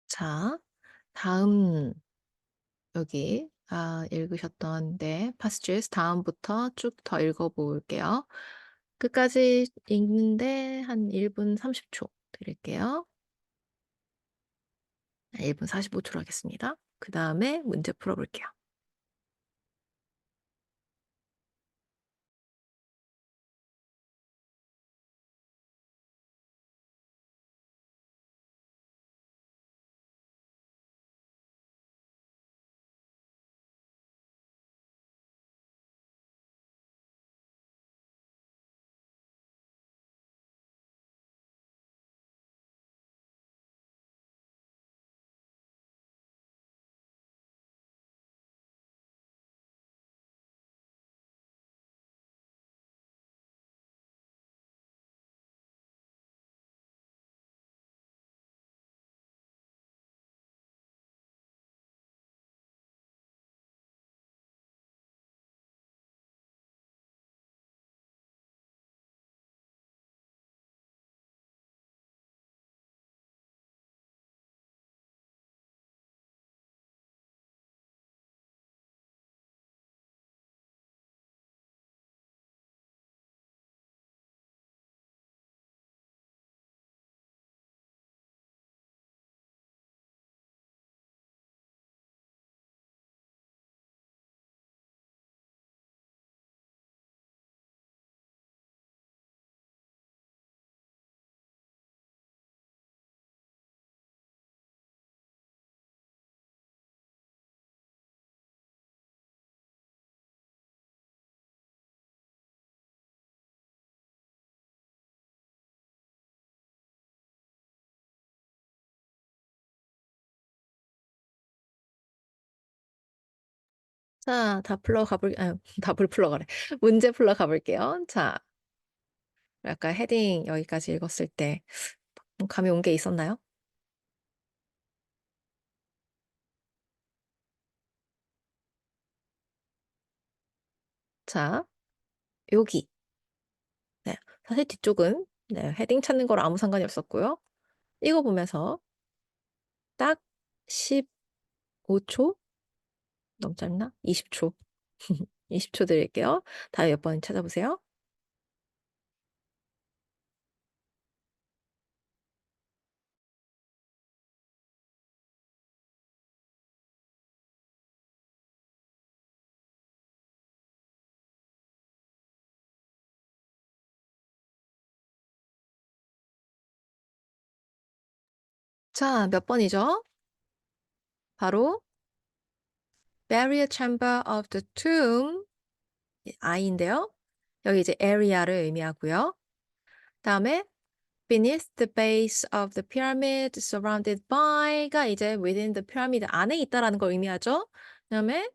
자, 다음 여기 읽으셨던 passages 다음부터 쭉 더 읽어볼게요. 끝까지 읽는데 한 1분 30초 드릴게요. 1분 45초로 하겠습니다. 그 다음에 문제 풀어볼게요. 자, 답을 풀러 가래. 문제 풀러 가볼게요. 자, 아까 헤딩 여기까지 읽었을 때 감이 온 게 있었나요? 자, 여기. 사실 뒤쪽은 네 헤딩 찾는 거랑 아무 상관이 없었고요. 이거 보면서 딱 15 초? 너무 짧나? 20 초. 20초 드릴게요. 다음에 몇 번 찾아보세요. 자, 몇 번이죠? 바로 burial chamber of the tomb I인데요. 여기 이제 area를 의미하고요. 다음에 beneath the base of the pyramid surrounded by가 이제 within the pyramid 안에 있다라는 걸 의미하죠. 그다음에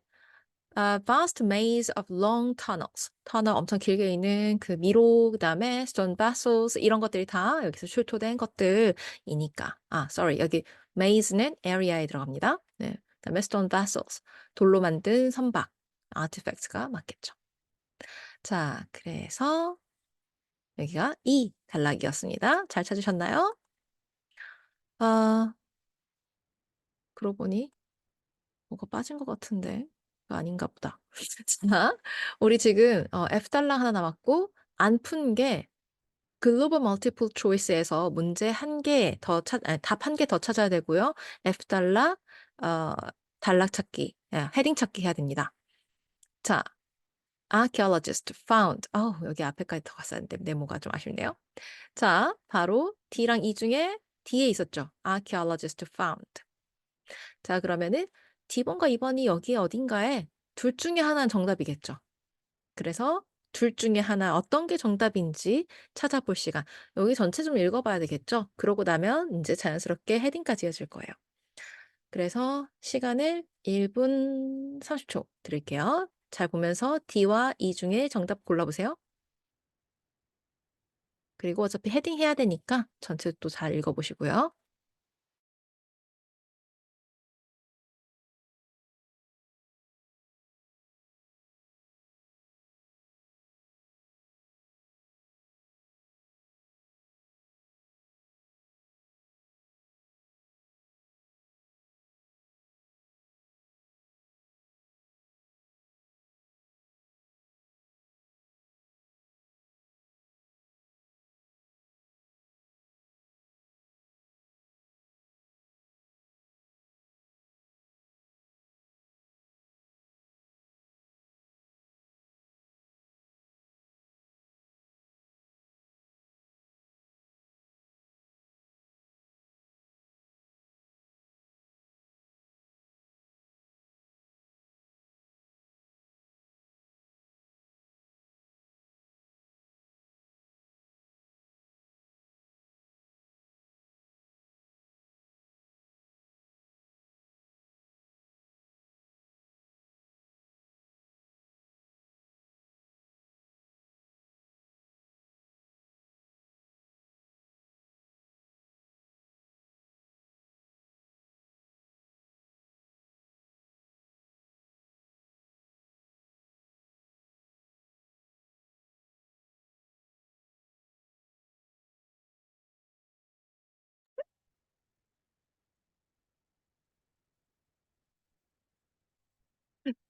vast maze of long tunnels. 터널 엄청 길게 있는 그 미로, 그다음에 stone vessels 이런 것들이 다 여기서 출토된 것들이니까. sorry. 여기 maze는 area에 들어갑니다. 네. 그다음에 stone vessels. 돌로 만든 선박, artifacts가 맞겠죠. 자, 그래서 여기가 이 단락이었습니다. 잘 찾으셨나요? 아, 그러고 보니 뭐가 빠진 것 같은데 이거 아닌가 보다. 자, 우리 지금 F달러 하나 남았고 안 푼 게 글로벌 멀티플 초이스에서 문제 한 개 더 답 한 개 더 찾아야 되고요. F달러 어, 단락 찾기, 헤딩 찾기 해야 됩니다. 자, archaeologist found. 여기 앞에까지 더 갔어야 했는데 네모가 좀 아쉽네요. 자, 바로 D랑 E 중에 D에 있었죠. archaeologist found. 자, 그러면은 D번과 2번이 여기 어딘가에 둘 중에 하나는 정답이겠죠. 그래서 둘 중에 하나 어떤 게 정답인지 찾아볼 시간. 여기 전체 좀 읽어봐야 되겠죠. 그러고 나면 이제 자연스럽게 헤딩까지 이어질 거예요. 그래서 시간을 1분 30초 드릴게요. 잘 보면서 D와 E 중에 정답 골라보세요. 그리고 어차피 헤딩 해야 되니까 전체 또 잘 읽어보시고요.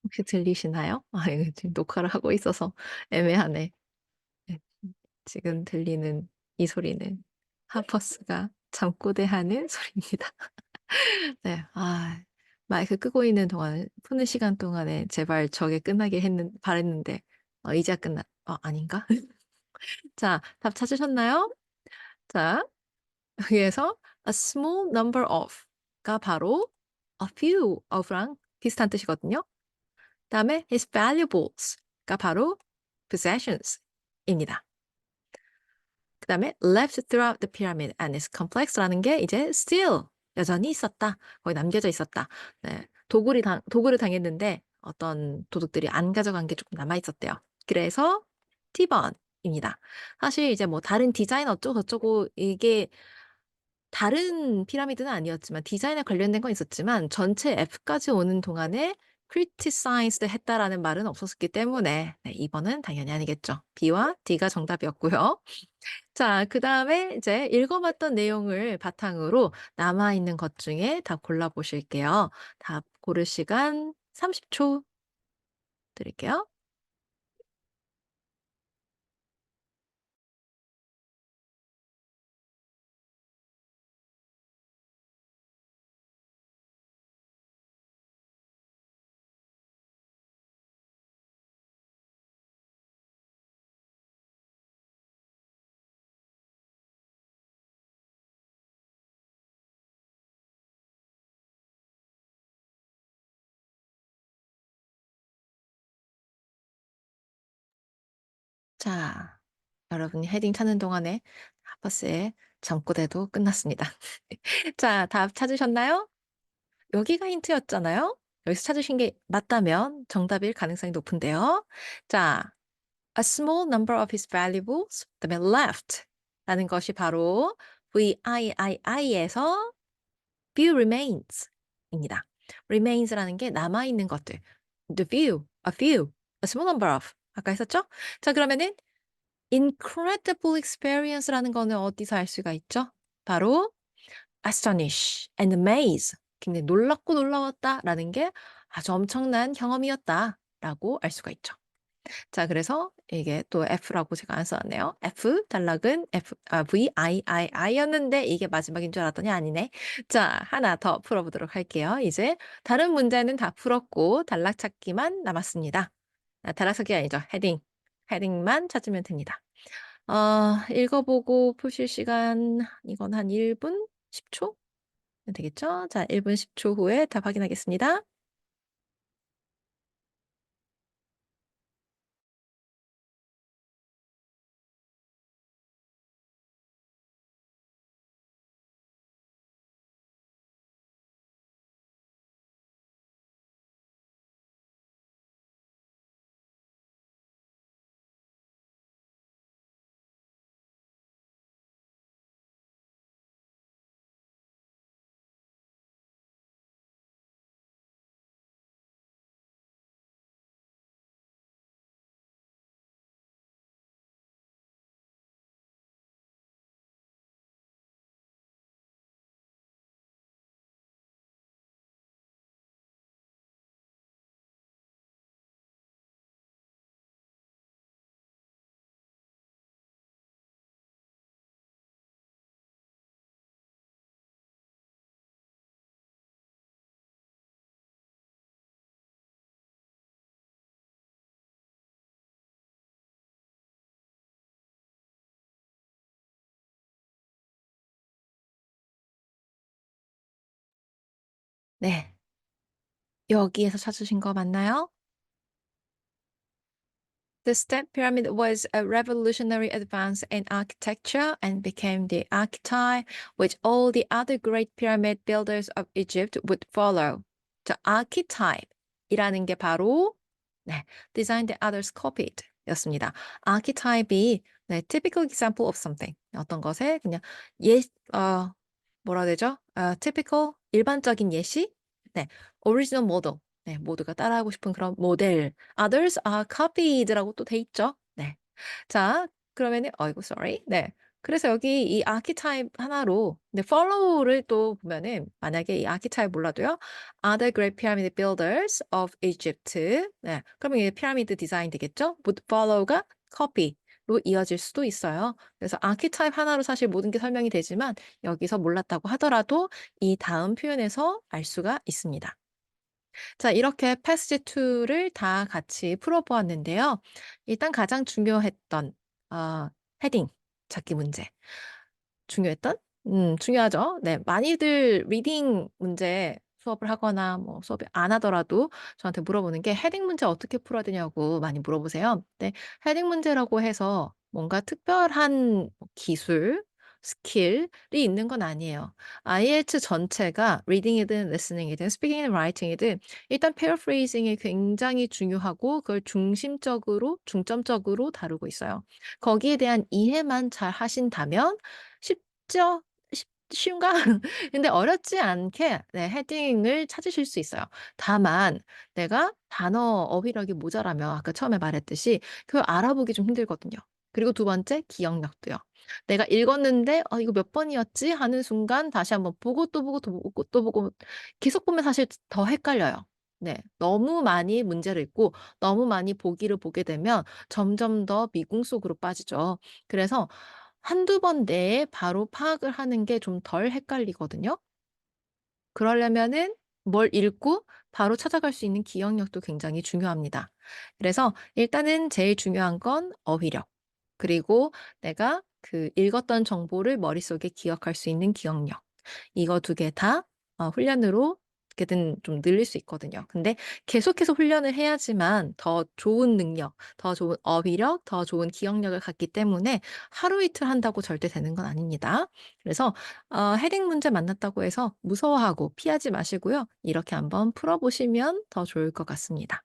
혹시 들리시나요? 이거 지금 녹화를 하고 있어서 애매하네. 네, 지금 들리는 이 소리는 하퍼스가 잠꼬대하는 소리입니다. 네, 마이크 끄고 있는 동안, 푸는 시간 동안에 제발 저게 끝나게 바랬는데, 이제야 아닌가? 자, 답 찾으셨나요? 자, 여기에서 a small number of가 바로 a few of랑 비슷한 뜻이거든요. 다음에 his valuables가 바로 possessions입니다. 그 다음에 left throughout the pyramid and its complex라는 게 이제 still 여전히 있었다. 거기 남겨져 있었다. 네, 도굴을 당했는데 어떤 도둑들이 안 가져간 게 조금 남아 있었대요. 그래서 T번입니다. 사실 이제 뭐 다른 디자인 어쩌고 저쩌고 이게 다른 피라미드는 아니었지만 디자인에 관련된 건 있었지만 전체 F까지 오는 동안에 criticized 했다라는 말은 없었기 때문에 네 2 번은 당연히 아니겠죠. B와 D가 정답이었고요. 자 그다음에 이제 읽어 봤던 내용을 바탕으로 남아 있는 것 중에 답 골라 보실게요. 답 고를 시간 30초 드릴게요. 자 여러분이 헤딩 찾는 동안에 하퍼스의 잠꼬대도 끝났습니다. 자 답 찾으셨나요? 여기가 힌트였잖아요. 여기서 찾으신 게 맞다면 정답일 가능성이 높은데요. 자, a small number of his valuables 그다음에 left 라는 것이 바로 VIII에서 few remains 입니다. remains라는 게 남아 있는 것들. the few, a few, a small number of 아까 했었죠? 자, 그러면은 incredible experience라는 거는 어디서 알 수가 있죠? 바로 astonish and amaze 굉장히 놀랍고 놀라웠다라는 게 아주 엄청난 경험이었다라고 알 수가 있죠. 자 그래서 이게 또 F라고 제가 안 써 놨네요. F 단락은 VIII였는데 이게 마지막인 줄 알았더니 아니네. 자 하나 더 풀어 보도록 할게요. 이제 다른 문제는 다 풀었고 단락 찾기만 남았습니다. 단락 찾기가 아니죠. 헤딩만 찾으면 됩니다. 읽어 보고 푸실 시간 이건 한 1 분 10 초? 되겠죠? 자 1 분 10초 후에 답 확인하겠습니다. 네. 여기에서 찾으신 거 맞나요? The step pyramid was a revolutionary advance in architecture and became the archetype which all the other great pyramid builders of Egypt would follow. 자, archetype이라는 게 바로 네, design that others copied 였습니다. archetype이 네, typical example of something 어떤 것에 그냥 예, 뭐라 해야 되죠? typical 일반적인 예시, 네, original model 네, 모두가 따라하고 싶은 그런 모델. Others are copied라고 또 돼 있죠. 네. 자, 그러면은 어이구 sorry. 네. 그래서 여기 이 archetype 하나로 네, follow를 또 보면은 만약에 이 archetype 몰라도요. Other great pyramid builders of Egypt. 네. 그러면 이게 피라미드 디자인 되겠죠? would follow가 copy로 이어질 수도 있어요. 그래서 archetype 하나로 사실 모든 게 설명이 되지만 여기서 몰랐다고 하더라도 이 다음 표현에서 알 수가 있습니다. 자, 이렇게 패스지 2를 다 같이 풀어 보았는데요. 일단 가장 중요했던 헤딩 찾기 문제. 중요했던? 중요하죠. 네. 많이들 리딩 문제 수업을 하거나 뭐 수업을 안 하더라도 저한테 물어보는 게 "헤딩 문제 어떻게 풀어야 되냐."고 많이 물어보세요. 네. 헤딩 문제라고 해서 뭔가 특별한 뭐 기술, 스킬이 있는 건 아니에요. IELTS 전체가 리딩이든 리스닝이든 스피킹이든 라이팅이든 일단 패러프레이징이 굉장히 중요하고 그걸 중심적으로 중점적으로 다루고 있어요. 거기에 대한 이해만 잘 하신다면 쉽죠? 쉬운가? 근데 어렵지 않게 네 헤딩을 찾으실 수 있어요. 다만 내가 단어 어휘력이 모자라면 아까 처음에 말했듯이 그걸 알아보기 좀 힘들거든요. 그리고 두 번째 기억력도요. 내가 읽었는데 '어 이거 몇 번이었지?' 하는 순간 다시 한번 보고 또 보고 또 보고 또 보고 계속 보면 사실 더 헷갈려요. 네. 너무 많이 문제를 읽고 너무 많이 보기를 보게 되면 점점 더 미궁 속으로 빠지죠. 그래서 한두 번 내에 바로 파악을 하는 게 좀 덜 헷갈리거든요. 그러려면은 뭘 읽고 바로 찾아갈 수 있는 기억력도 굉장히 중요합니다. 그래서 일단은 제일 중요한 건 어휘력. 그리고 내가 그 읽었던 정보를 머릿속에 기억할 수 있는 기억력. 이거 두 개 다 훈련으로 어떻게든 좀 늘릴 수 있거든요. 근데 계속해서 훈련을 해야지만 더 좋은 능력, 더 좋은 어휘력, 더 좋은 기억력을 갖기 때문에 하루 이틀 한다고 절대 되는 건 아닙니다. 그래서 헤딩 문제 만났다고 해서 무서워하고 피하지 마시고요. 이렇게 한번 풀어 보시면 더 좋을 것 같습니다.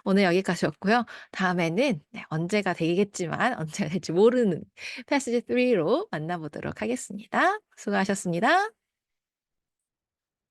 오늘 여기까지였고요. 다음에는 네 언제가 되겠지만 언제가 될지 모르는 패시지 3로 만나 보도록 하겠습니다. 수고하셨습니다.